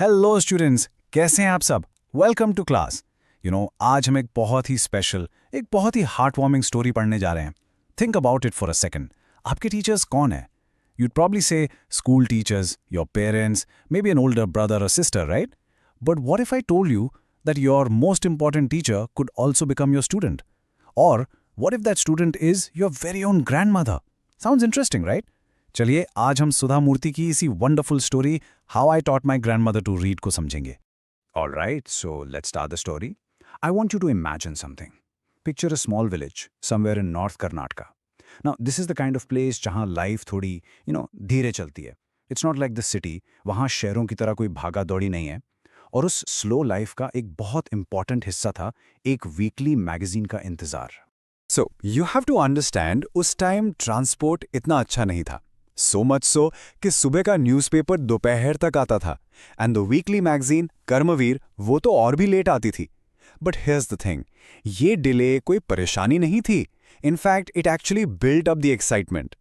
Hello students, कैसे हैं आप सब? Welcome to class. आज हम एक बहुत ही स्पेशल, एक बहुत ही हार्ट वार्मिंग स्टोरी पढ़ने जा रहे हैं। Think about it for a second. आपके टीचर्स कौन है? You'd probably say school teachers, your parents, maybe an older brother और sister, right? But what if I told you that your most important teacher could also become your student? Or what if that student is your very own grandmother? Sounds interesting, right? चलिए आज हम सुधा मूर्ति की इसी wonderful story how I taught my grandmother to read को समझेंगे। Alright, so let's start the story. I want you to imagine something. Picture a small village somewhere in North Karnataka. Now, this is the kind of place जहाँ life थोड़ी, धीरे चलती है. It's not like the city. वहाँ शहरों की तरह कोई भागा दौड़ी नहीं है. और उस स्लो लाइफ का एक बहुत इंपॉर्टेंट हिस्सा था एक वीकली मैगजीन का इंतजार। So you have to understand, उस टाइम ट्रांसपोर्ट इतना अच्छा नहीं था, सो मच सो कि सुबह का न्यूज़पेपर दोपहर तक आता था एंड द वीकली मैगजीन कर्मवीर वो तो और भी लेट आती थी। बट हियर्स द थिंग, ये डिले कोई परेशानी नहीं थी। In fact it actually built up the excitement.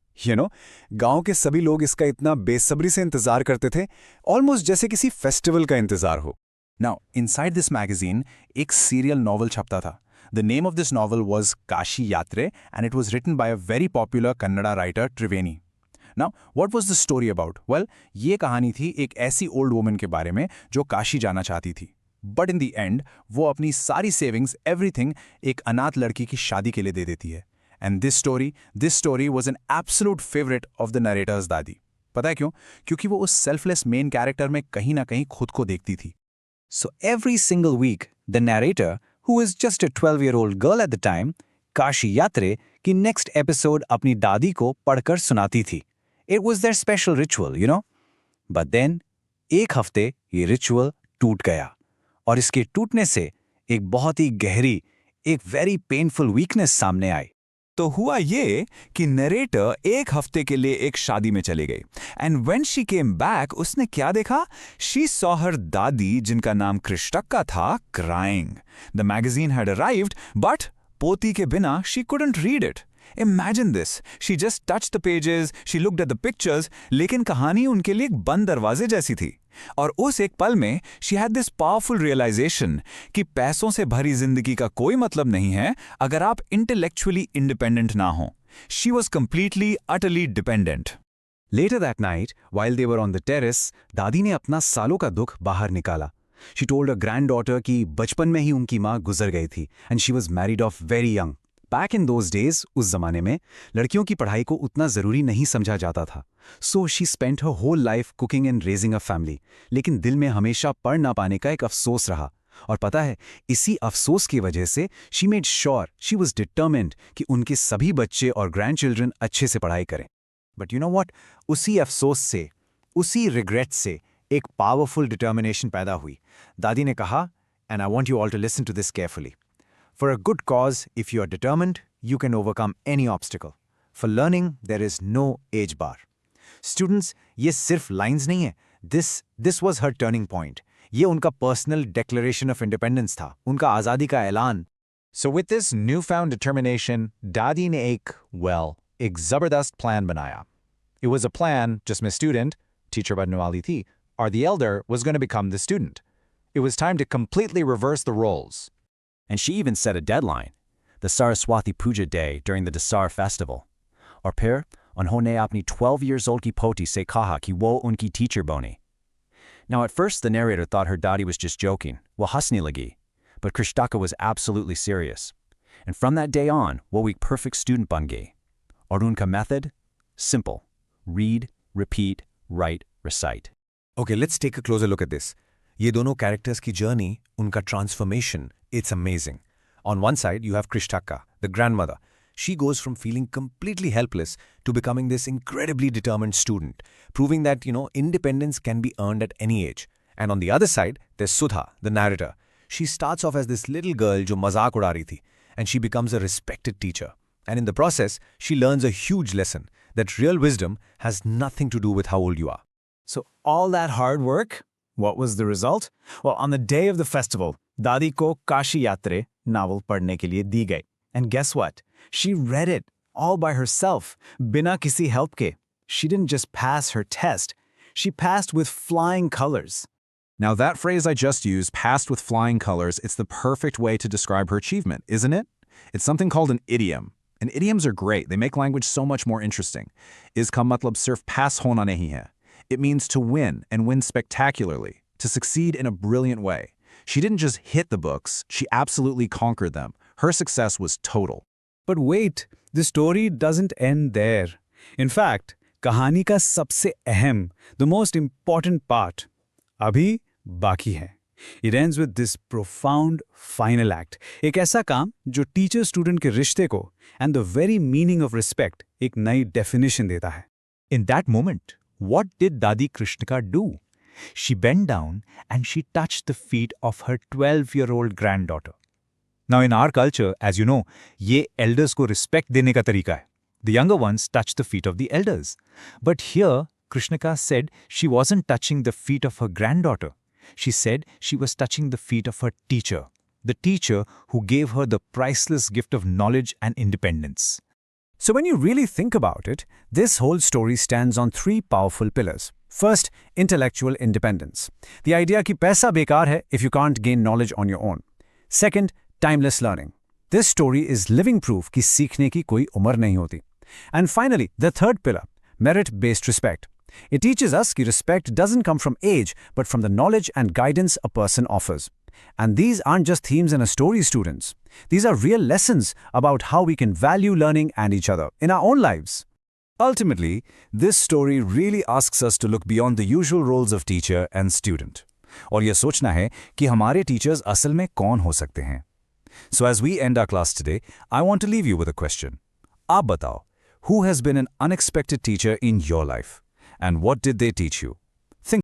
गांव के सभी लोग इसका इतना बेसब्री से इंतजार करते थे, ऑलमोस्ट जैसे किसी फेस्टिवल का इंतजार हो। नाउ इनसाइड दिस मैगजीन एक सीरियल नॉवल छपता था। The name of this novel was Kashi Yatre and it was written by a very popular Kannada writer Triveni. Now what was the story about? Well, ये कहानी थी एक ऐसी ओल्ड वुमन के बारे में जो काशी जाना चाहती थी, बट इन द एंड वो अपनी सारी सेविंग्स, एवरीथिंग एक अनाथ लड़की की शादी के लिए दे देती है। And this story was an absolute favorite of the narrator's दादी। पता है क्यों? क्योंकि वो उस selfless main character में कहीं ना कहीं खुद को देखती थी। So every single week, the narrator, who was just a 12-year-old girl at the time, Kashi यात्रे की next episode अपनी दादी को पढ़कर सुनाती थी। It was their special ritual. But then, एक हफ्ते ये ritual टूट गया, और इसके टूटने से एक बहुत ही गहरी, एक very painful weakness सामने आई। तो हुआ ये कि नरेटर एक हफ्ते के लिए एक शादी में चली गई and when she came back उसने क्या देखा? शी सॉ हर दादी, जिनका नाम कृष्टक्का था, crying. The magazine had arrived but पोती के बिना she couldn't read it. Imagine this, she just touched the pages, she looked at the pictures, लेकिन कहानी उनके लिए एक बंद दरवाजे जैसी थी। और उस एक पल में she had this powerful realisation कि पैसों से भरी जिंदगी का कोई मतलब नहीं है अगर आप इंटेलेक्चुअली इंडिपेंडेंट ना हो। She was completely utterly dependent. Later that night while they were on the terrace, दादी ने अपना सालों का दुख बाहर निकाला। She told a granddaughter कि बचपन में ही उनकी माँ गुजर गई थी and she was married of very young. Back in those days, उस जमाने में लड़कियों की पढ़ाई को उतना जरूरी नहीं समझा जाता था। So she spent her whole life cooking and raising a family. लेकिन दिल में हमेशा पढ़ ना पाने का एक अफसोस रहा, और पता है, इसी अफसोस की वजह से she made sure, she was determined कि उनके सभी बच्चे और ग्रैंड चिल्ड्रन अच्छे से पढ़ाई करें। बट यू नो वॉट, उसी अफसोस से, उसी रिग्रेट से एक पावरफुल डिटर्मिनेशन पैदा हुई। दादी ने कहा, and I want you all to listen to this carefully, For a good cause, if you are determined, you can overcome any obstacle. For learning, there is no age bar. Students, ये सिर्फ lines नहीं है. This was her turning point. ये उनका personal declaration of independence था, उनका आज़ादी का ऐलान। So with this newfound determination, दादी ने एक ज़बरदस्त plan बनाया. It was a plan, जिसमें student, teacher बनने वाली थी, or the elder was going to become the student. It was time to completely reverse the roles. And she even set a deadline, the Saraswati Puja day during the Dasar festival. और फिर उन्होंने अपनी 12 years old की पोती से कहा कि वो उनकी teacher बने। Now at first the narrator thought her daddy was just joking, वो हंसने लगी, but Krishtaka was absolutely serious. And from that day on, वो एक perfect student बन गई। और उनका method? Simple. Read, repeat, write, recite. Okay, let's take a closer look at this. ये दोनों characters की journey, उनका transformation, it's amazing. On one side, you have Krishtaka, the grandmother. She goes from feeling completely helpless to becoming this incredibly determined student, proving that, independence can be earned at any age. And on the other side, there's Sudha, the narrator. She starts off as this little girl जो मजाक उड़ा रही थी, and she becomes a respected teacher. And in the process, she learns a huge lesson, that real wisdom has nothing to do with how old you are. So all that hard work, what was the result? Well, on the day of the festival, दादी को काशी यात्रे novel पढ़ने के लिए दी गई. And guess what? She read it all by herself, बिना किसी help के. She didn't just pass her test. She passed with flying colors. Now that phrase I just used, passed with flying colors, it's the perfect way to describe her achievement, isn't it? It's something called an idiom. And idioms are great. They make language so much more interesting. Iska matlab sirf pass hona nahi hai. It means to win, and win spectacularly, to succeed in a brilliant way. She didn't just hit the books, she absolutely conquered them. Her success was total. But wait, the story doesn't end there. In fact, कहानी का सबसे अहम, the most important part, अभी बाकी है. It ends with this profound final act. एक ऐसा काम जो टीचर स्टूडेंट के रिश्ते को and the very meaning of respect एक नई definition देता है. In that moment, what did Dadi Krishnika do? She bent down and she touched the feet of her 12-year-old granddaughter. Now in our culture, as you know, ये elders को respect देने का तरीका है. The younger ones touch the feet of the elders. But here, Krishnika said she wasn't touching the feet of her granddaughter. She said she was touching the feet of her teacher, the teacher who gave her the priceless gift of knowledge and independence. So when you really think about it, this whole story stands on three powerful pillars. First, intellectual independence. The idea कि पैसा बेकार है if you can't gain knowledge on your own. Second, timeless learning. This story is living proof कि सीखने की कोई उम्र नहीं होती. And finally, the third pillar, merit-based respect. It teaches us that respect doesn't come from age, but from the knowledge and guidance a person offers. And these aren't just themes in a story, students. These are real lessons about how we can value learning and each other in our own lives. Ultimately, this story really asks us to look beyond the usual roles of teacher and student. और ये सोचना है कि हमारे teachers असल में कौन हो सकते हैं. So as we end our class today, I want to leave you with a question. आप बताओ, who has been an unexpected teacher in your life? And what did they teach you?